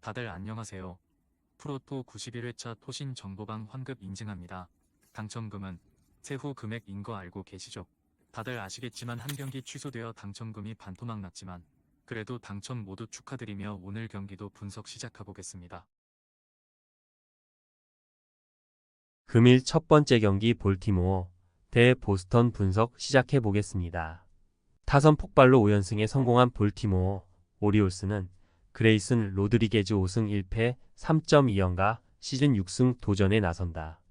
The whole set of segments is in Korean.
다들 안녕하세요. 프로토 91회차 토신 정보방 환급 인증합니다. 당첨금은 세후 금액인 거 알고 계시죠? 다들 아시겠지만 한 경기 취소되어 당첨금이 반토막 났지만 그래도 당첨 모두 축하드리며 오늘 경기도 분석 시작해보겠습니다. 금일 첫 번째 경기 볼티모어 대 보스턴 분석 시작해 보겠습니다. 타선 폭발로 5연승에 성공한 볼티모어 오리올스는 그레이슨 로드리게즈 5승 1패 3.2연가 시즌 6승 도전에 나선다.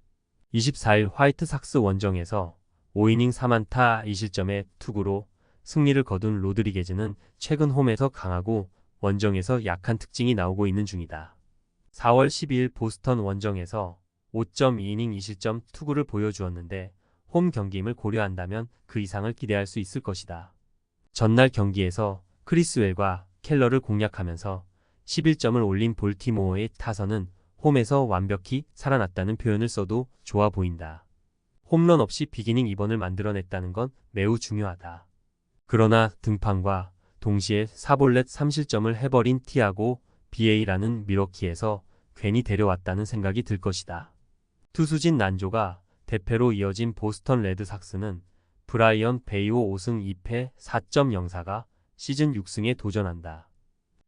24일 화이트삭스 원정에서 5이닝 4안타 2실점의 투구로 승리를 거둔 로드리게즈는 최근 홈에서 강하고 원정에서 약한 특징이 나오고 있는 중이다. 4월 12일 보스턴 원정에서 5.2이닝 2실점 투구를 보여주었는데 홈 경기임을 고려한다면 그 이상을 기대할 수 있을 것이다. 전날 경기에서 크리스웰과 켈러를 공략하면서 11점을 올린 볼티모어의 타선은 홈에서 완벽히 살아났다는 표현을 써도 좋아 보인다. 홈런 없이 비기닝 2번을 만들어냈다는 건 매우 중요하다. 그러나 등판과 동시에 4볼넷 3실점을 해버린 티아고 BA라는 미러키에서 괜히 데려왔다는 생각이 들 것이다. 투수진 난조가 대패로 이어진 보스턴 레드삭스는 브라이언 베이오 5승 2패 4.04가 시즌 6승에 도전한다.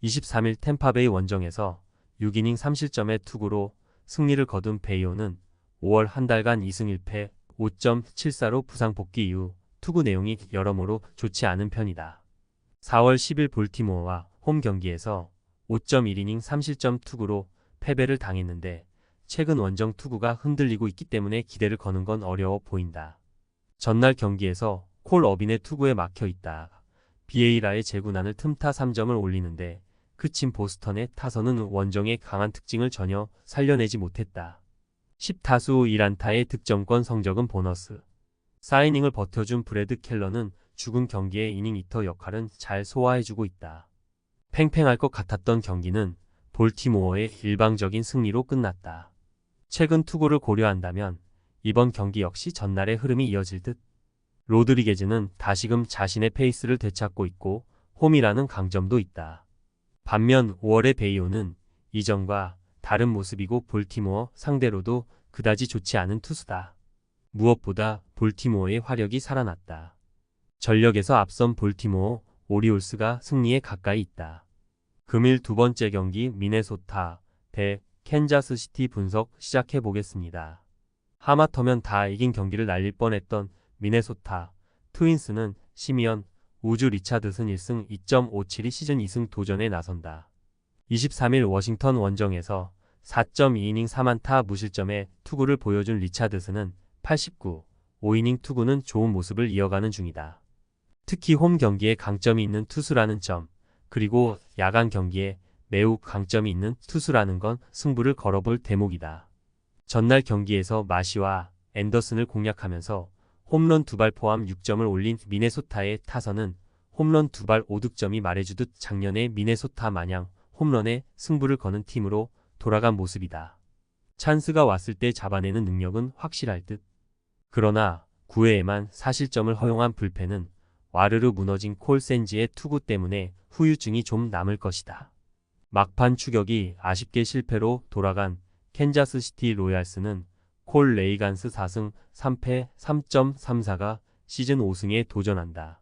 23일 템파베이 원정에서 6이닝 3실점의 투구로 승리를 거둔 베이오는 5월 한 달간 2승 1패 5.74로 부상 복귀 이후 투구 내용이 여러모로 좋지 않은 편이다. 4월 10일 볼티모어와 홈 경기에서 5.1이닝 3실점 투구로 패배를 당했는데 최근 원정 투구가 흔들리고 있기 때문에 기대를 거는 건 어려워 보인다. 전날 경기에서 콜 어빈의 투구에 막혀 있다. 비에이라의 제구난을 틈타 3점을 올리는데 그친 보스턴의 타선은 원정의 강한 특징을 전혀 살려내지 못했다. 10타수 1안타의 득점권 성적은 보너스. 4이닝을 버텨준 브래드 켈러는 죽은 경기의 이닝 이터 역할은 잘 소화해주고 있다. 팽팽할 것 같았던 경기는 볼티모어의 일방적인 승리로 끝났다. 최근 투구를 고려한다면 이번 경기 역시 전날의 흐름이 이어질 듯. 로드리게즈는 다시금 자신의 페이스를 되찾고 있고 홈이라는 강점도 있다. 반면 5월의 베이오는 이전과 다른 모습이고 볼티모어 상대로도 그다지 좋지 않은 투수다. 무엇보다 볼티모어의 화력이 살아났다. 전력에서 앞선 볼티모어 오리올스가 승리에 가까이 있다. 금일 두 번째 경기 미네소타 대 캔자스시티 분석 시작해 보겠습니다. 하마터면 다 이긴 경기를 날릴 뻔했던 미네소타 트윈스는 시미언 우주 리차드슨 1승 2.57이 시즌 2승 도전에 나선다. 23일 워싱턴 원정에서 4.2이닝 3안타 무실점의 투구를 보여준 리차드슨은 89, 5이닝 투구는 좋은 모습을 이어가는 중이다. 특히 홈 경기에 강점이 있는 투수라는 점, 그리고 야간 경기에 매우 강점이 있는 투수라는 건 승부를 걸어볼 대목이다. 전날 경기에서 마시와 앤더슨을 공략하면서 홈런 2발 포함 6점을 올린 미네소타의 타선은 홈런 2발 5득점이 말해주듯 작년의 미네소타 마냥 홈런에 승부를 거는 팀으로 돌아간 모습이다. 찬스가 왔을 때 잡아내는 능력은 확실할 듯. 그러나 9회에만 4실점을 허용한 불펜은 와르르 무너진 콜 센지의 투구 때문에 후유증이 좀 남을 것이다. 막판 추격이 아쉽게 실패로 돌아간 캔자스시티 로얄스는 콜 레이간스 4승 3패 3.34가 시즌 5승에 도전한다.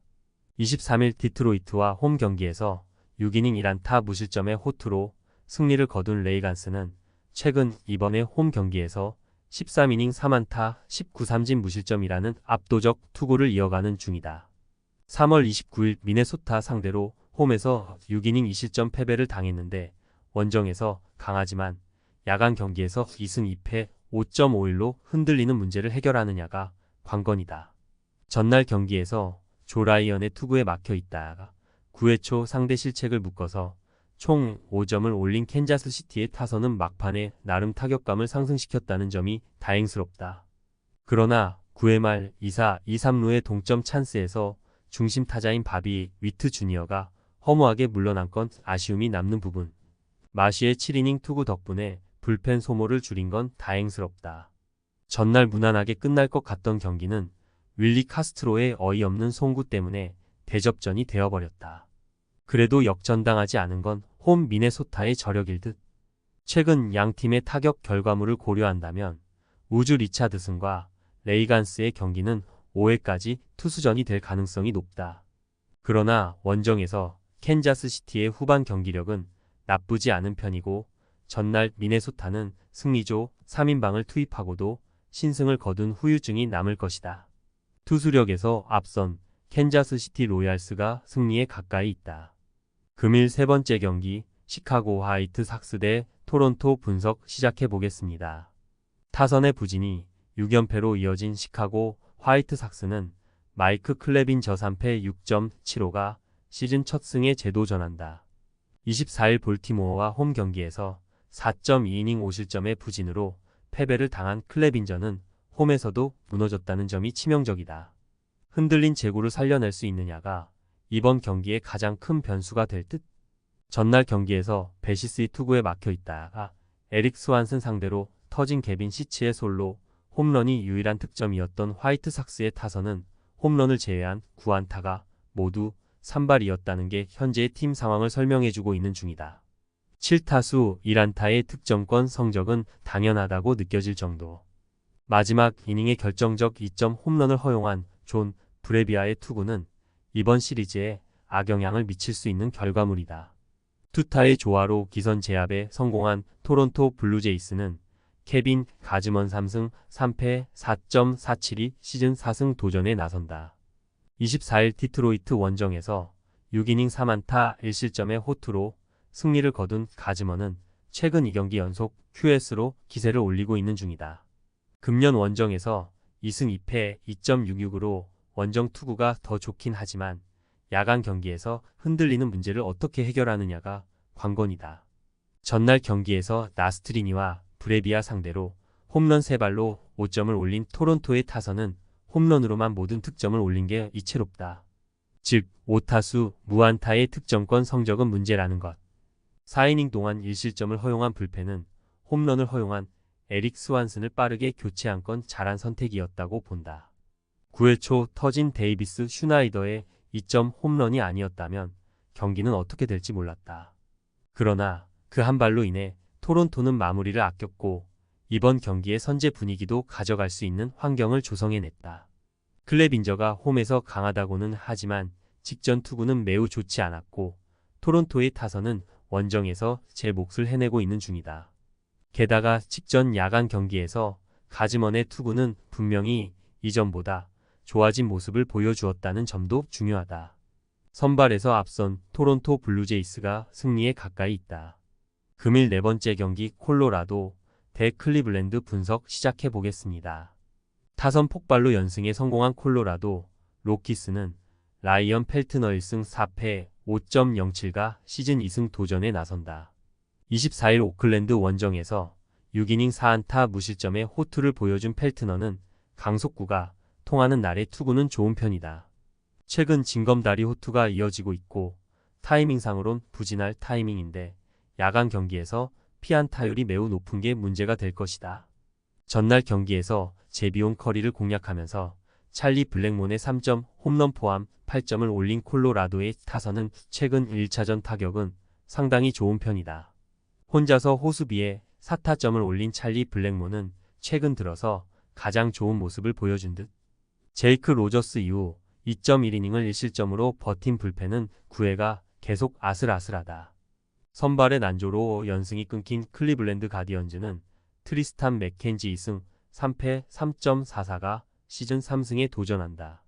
23일 디트로이트와 홈 경기에서 6이닝 1안타 무실점의 호투로 승리를 거둔 레이간스는 최근 이번에 홈 경기에서 13이닝 3안타 19삼진 무실점이라는 압도적 투구를 이어가는 중이다. 3월 29일 미네소타 상대로 홈에서 6이닝 2실점 패배를 당했는데 원정에서 강하지만 야간 경기에서 2승 2패 5.51로 흔들리는 문제를 해결하느냐가 관건이다. 전날 경기에서 조 라이언의 투구에 막혀 있다가 9회 초 상대 실책을 묶어서 총 5점을 올린 캔자스시티의 타선은 막판에 나름 타격감을 상승시켰다는 점이 다행스럽다. 그러나 9회 말 2사 2-3루의 동점 찬스에서 중심 타자인 바비 위트 주니어가 허무하게 물러난 건 아쉬움이 남는 부분. 마시의 7이닝 투구 덕분에 불펜 소모를 줄인 건 다행스럽다. 전날 무난하게 끝날 것 같던 경기는 윌리 카스트로의 어이없는 송구 때문에 대접전이 되어버렸다. 그래도 역전당하지 않은 건 홈 미네소타의 저력일 듯. 최근 양 팀의 타격 결과물을 고려한다면 우주 리차드슨과 레이간스의 경기는 5회까지 투수전이 될 가능성이 높다. 그러나 원정에서 캔자스시티의 후반 경기력은 나쁘지 않은 편이고 전날 미네소타는 승리조 3인방을 투입하고도 신승을 거둔 후유증이 남을 것이다. 투수력에서 앞선 캔자스시티 로얄스가 승리에 가까이 있다. 금일 세 번째 경기 시카고 화이트 삭스 대 토론토 분석 시작해 보겠습니다. 타선의 부진이 6연패로 이어진 시카고 화이트 삭스는 마이크 클레빈 저 3패 6.75가 시즌 첫 승에 재도전한다. 24일 볼티모어와 홈 경기에서 4.2이닝 5실점의 부진으로 패배를 당한 클레빈저는 홈에서도 무너졌다는 점이 치명적이다. 흔들린 제구를 살려낼 수 있느냐가 이번 경기의 가장 큰 변수가 될 듯. 전날 경기에서 베시스의 투구에 막혀 있다가 에릭 스완슨 상대로 터진 개빈 시치의 솔로 홈런이 유일한 득점이었던 화이트삭스의 타선은 홈런을 제외한 9안타가 모두 산발이었다는 게 현재의 팀 상황을 설명해주고 있는 중이다. 7타수 1안타의 득점권 성적은 당연하다고 느껴질 정도. 마지막 이닝의 결정적 2점 홈런을 허용한 존 브레비아의 투구는 이번 시리즈에 악영향을 미칠 수 있는 결과물이다. 투타의 조화로 기선 제압에 성공한 토론토 블루제이스는 케빈 가즈먼 3승 3패 4.472 시즌 4승 도전에 나선다. 24일 디트로이트 원정에서 6이닝 3안타 1실점의 호투로 승리를 거둔 가즈먼은 최근 2경기 연속 QS로 기세를 올리고 있는 중이다. 금년 원정에서 2승 2패 2.66으로 원정 투구가 더 좋긴 하지만 야간 경기에서 흔들리는 문제를 어떻게 해결하느냐가 관건이다. 전날 경기에서 나스트리니와 브레비아 상대로 홈런 3발로 5점을 올린 토론토의 타선은 홈런으로만 모든 득점을 올린 게 이채롭다. 즉 5타수 무안타의 득점권 성적은 문제라는 것. 4이닝 동안 1실점을 허용한 불펜은 홈런을 허용한 에릭 스완슨을 빠르게 교체한 건 잘한 선택이었다고 본다. 9회 초 터진 데이비스 슈나이더의 2점 홈런이 아니었다면 경기는 어떻게 될지 몰랐다. 그러나 그 한 발로 인해 토론토는 마무리를 아꼈고 이번 경기의 선제 분위기도 가져갈 수 있는 환경을 조성해냈다. 클레빈저가 홈에서 강하다고는 하지만 직전 투구는 매우 좋지 않았고 토론토의 타선은 원정에서 제 몫을 해내고 있는 중이다. 게다가 직전 야간 경기에서 가즈먼의 투구는 분명히 이전보다 좋아진 모습을 보여주었다는 점도 중요하다. 선발에서 앞선 토론토 블루제이스가 승리에 가까이 있다. 금일 네 번째 경기 콜로라도 대 클리블랜드 분석 시작해 보겠습니다. 타선 폭발로 연승에 성공한 콜로라도 로키스는 라이언 펠트너 1승 4패 5.07가 시즌 2승 도전에 나선다. 24일 오클랜드 원정에서 6이닝 4안타 무실점의 호투를 보여준 펠트너는 강속구가 통하는 날의 투구는 좋은 편이다. 최근 징검다리 호투가 이어지고 있고 타이밍상으론 부진할 타이밍인데 야간 경기에서 피안타율이 매우 높은 게 문제가 될 것이다. 전날 경기에서 제비온 커리를 공략하면서 찰리 블랙몬의 3점 홈런 포함 8점을 올린 콜로라도의 타선은 최근 1차전 타격은 상당히 좋은 편이다. 혼자서 호수비에 4타점을 올린 찰리 블랙몬은 최근 들어서 가장 좋은 모습을 보여준 듯. 제이크 로저스 이후 2.1이닝을 1실점으로 버틴 불펜은 9회가 계속 아슬아슬하다. 선발의 난조로 연승이 끊긴 클리블랜드 가디언즈는 트리스탄 맥켄지 2승 3패 3.44가 시즌 3승에 도전한다.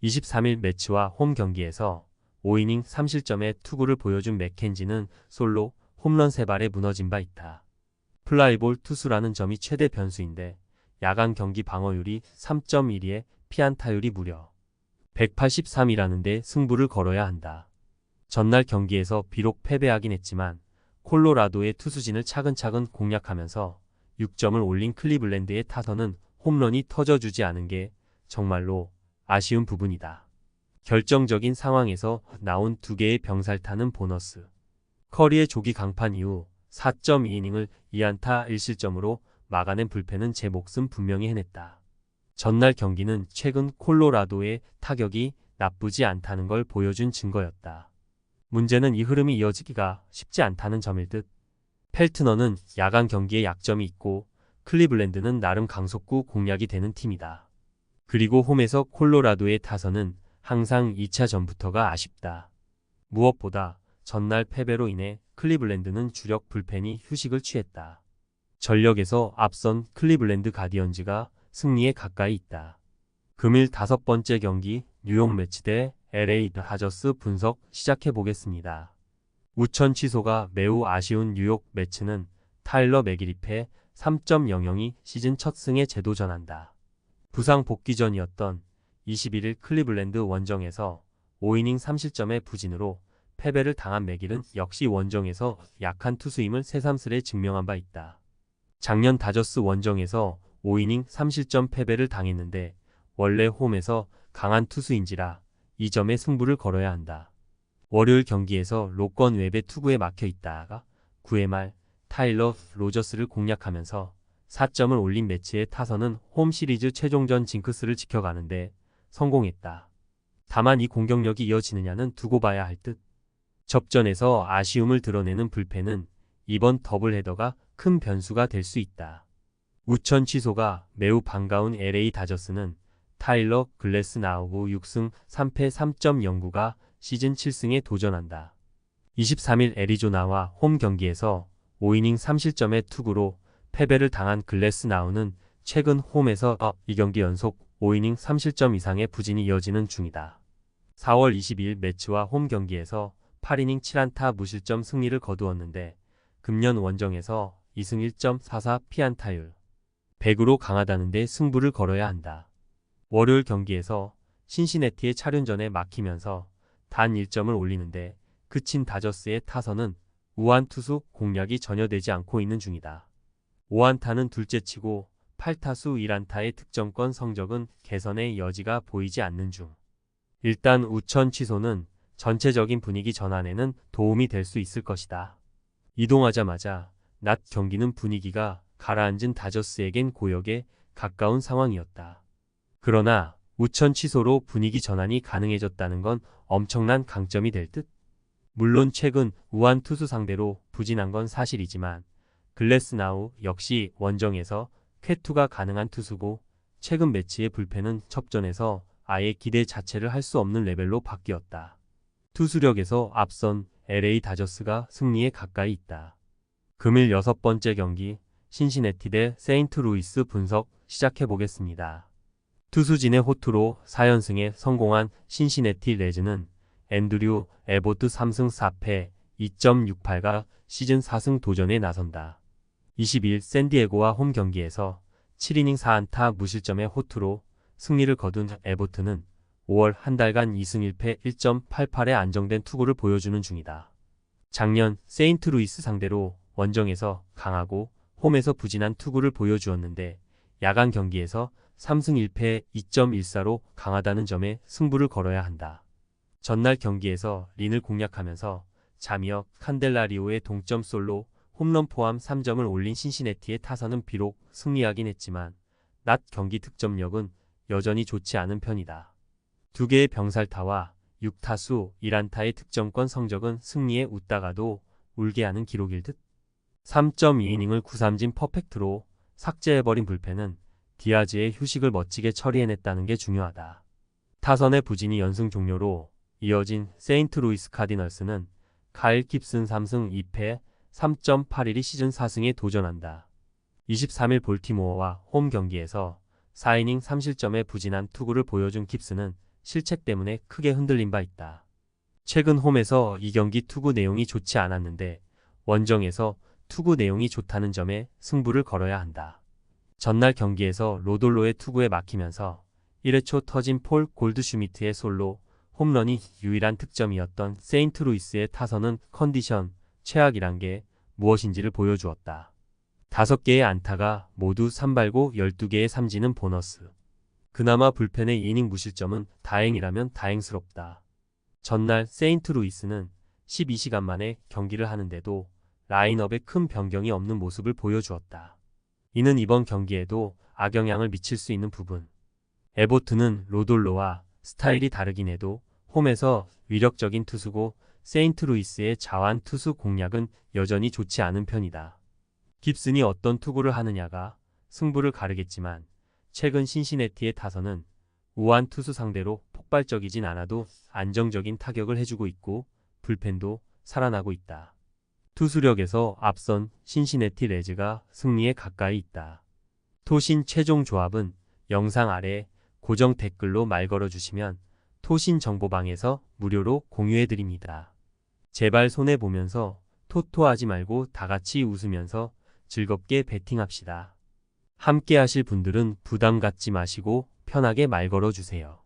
23일 매치와 홈 경기에서 5이닝 3실점의 투구를 보여준 맥켄지는 솔로 홈런 3발에 무너진 바 있다. 플라이볼 투수라는 점이 최대 변수인데 야간 경기 방어율이 3.12에 피안타율이 무려 183이라는데 승부를 걸어야 한다. 전날 경기에서 비록 패배하긴 했지만 콜로라도의 투수진을 차근차근 공략하면서 6점을 올린 클리블랜드의 타선은 홈런이 터져주지 않은 게 정말로 아쉬운 부분이다. 결정적인 상황에서 나온 2개의 병살타는 보너스. 커리의 조기 강판 이후 4.2이닝을 2안타 1실점으로 막아낸 불펜은 제 몫은 분명히 해냈다. 전날 경기는 최근 콜로라도의 타격이 나쁘지 않다는 걸 보여준 증거였다. 문제는 이 흐름이 이어지기가 쉽지 않다는 점일 듯. 펠트너는 야간 경기에 약점이 있고 클리블랜드는 나름 강속구 공략이 되는 팀이다. 그리고 홈에서 콜로라도의 타선은 항상 2차 전부터가 아쉽다. 무엇보다 전날 패배로 인해 클리블랜드는 주력 불펜이 휴식을 취했다. 전력에서 앞선 클리블랜드 가디언즈가 승리에 가까이 있다. 금일 5번째 경기 뉴욕 매치 대 LA 다저스 분석 시작해 보겠습니다. 우천 취소가 매우 아쉬운 뉴욕 매치는 타일러 맥기리패 3.00이 시즌 첫 승에 재도전한다. 부상 복귀 전이었던 21일 클리블랜드 원정에서 5이닝 3실점의 부진으로 패배를 당한 맥길은 역시 원정에서 약한 투수임을 새삼스레 증명한 바 있다. 작년 다저스 원정에서 5이닝 3실점 패배를 당했는데 원래 홈에서 강한 투수인지라 이 점에 승부를 걸어야 한다. 월요일 경기에서 로건 웹의 투구에 막혀 있다가 9회 말 타일러 로저스를 공략하면서 4점을 올린 매치의 타선은 홈 시리즈 최종전 징크스를 지켜가는데 성공했다. 다만 이 공격력이 이어지느냐는 두고 봐야 할 듯. 접전에서 아쉬움을 드러내는 불펜은 이번 더블헤더가 큰 변수가 될 수 있다. 우천 취소가 매우 반가운 LA 다저스는 타일러 글래스나우 6승 3패 3.09가 시즌 7승에 도전한다. 23일 애리조나와 홈 경기에서 5이닝 3실점의 투구로 패배를 당한 글래스나우는 최근 홈에서 2경기 연속 5이닝 3실점 이상의 부진이 이어지는 중이다. 4월 22일 매치와 홈 경기에서 8이닝 7안타 무실점 승리를 거두었는데 금년 원정에서 2승 1.44 피안타율 100으로 강하다는데 승부를 걸어야 한다. 월요일 경기에서 신시내티의 차륜전에 막히면서 단 1점을 올리는데 그친 다저스의 타선은 우한 투수 공략이 전혀 되지 않고 있는 중이다. 5안타는 둘째치고 8타수 1안타의 득점권 성적은 개선의 여지가 보이지 않는 중. 일단 우천 취소는 전체적인 분위기 전환에는 도움이 될 수 있을 것이다. 이동하자마자 낮 경기는 분위기가 가라앉은 다저스에겐 고역에 가까운 상황이었다. 그러나 우천 취소로 분위기 전환이 가능해졌다는 건 엄청난 강점이 될 듯. 물론 최근 우한 투수 상대로 부진한 건 사실이지만 글래스나우 역시 원정에서 쾌투가 가능한 투수고 최근 매치의 불펜은 첩전에서 아예 기대 자체를 할 수 없는 레벨로 바뀌었다. 투수력에서 앞선 LA 다저스가 승리에 가까이 있다. 금일 6번째 경기 신시내티 대 세인트루이스 분석 시작해 보겠습니다. 투수진의 호투로 4연승에 성공한 신시내티 레즈는 앤드류 에보트 3승 4패 2.68가 시즌 4승 도전에 나선다. 22일 샌디에고와 홈 경기에서 7이닝 4안타 무실점의 호투로 승리를 거둔 에보트는 5월 한 달간 2승 1패 1.88의 안정된 투구를 보여주는 중이다. 작년 세인트루이스 상대로 원정에서 강하고 홈에서 부진한 투구를 보여주었는데 야간 경기에서 3승 1패 2.14로 강하다는 점에 승부를 걸어야 한다. 전날 경기에서 린을 공략하면서 자미어 칸델라리오의 동점 솔로 홈런 포함 3점을 올린 신시내티의 타선은 비록 승리하긴 했지만 낮 경기 득점력은 여전히 좋지 않은 편이다. 2개의 병살타와 6타수 1안타의 득점권 성적은 승리에 웃다가도 울게 하는 기록일 듯. 3.2이닝을 9삼진 퍼펙트로 삭제해버린 불펜은 디아즈의 휴식을 멋지게 처리해냈다는 게 중요하다. 타선의 부진이 연승 종료로 이어진 세인트루이스 카디널스는 카일 깁슨 3승 2패 3.81이 시즌 4승에 도전한다. 23일 볼티모어와 홈 경기에서 4이닝 3실점의 부진한 투구를 보여준 깁스는 실책 때문에 크게 흔들린 바 있다. 최근 홈에서 이 경기 투구 내용이 좋지 않았는데 원정에서 투구 내용이 좋다는 점에 승부를 걸어야 한다. 전날 경기에서 로돌로의 투구에 막히면서 1회 초 터진 폴 골드슈미트의 솔로 홈런이 유일한 득점이었던 세인트루이스의 타선은 컨디션 최악이란 게 무엇인지를 보여주었다. 5개의 안타가 모두 삼발고 12개의 삼진은 보너스. 그나마 불펜의 이닝 무실점은 다행이라면 다행스럽다. 전날 세인트루이스는 12시간 만에 경기를 하는데도 라인업에 큰 변경이 없는 모습을 보여주었다. 이는 이번 경기에도 악영향을 미칠 수 있는 부분. 에보트는 로돌로와 스타일이 다르긴 해도 홈에서 위력적인 투수고 세인트루이스의 자완 투수 공략은 여전히 좋지 않은 편이다. 깁슨이 어떤 투구를 하느냐가 승부를 가르겠지만 최근 신시내티의 타선은 우한 투수 상대로 폭발적이진 않아도 안정적인 타격을 해주고 있고 불펜도 살아나고 있다. 투수력에서 앞선 신시내티 레즈가 승리에 가까이 있다. 토신 최종 조합은 영상 아래 고정 댓글로 말 걸어주시면 토신 정보방에서 무료로 공유해드립니다. 제발 손해보면서 토토하지 말고 다같이 웃으면서 즐겁게 베팅합시다. 함께 하실 분들은 부담 갖지 마시고 편하게 말 걸어주세요.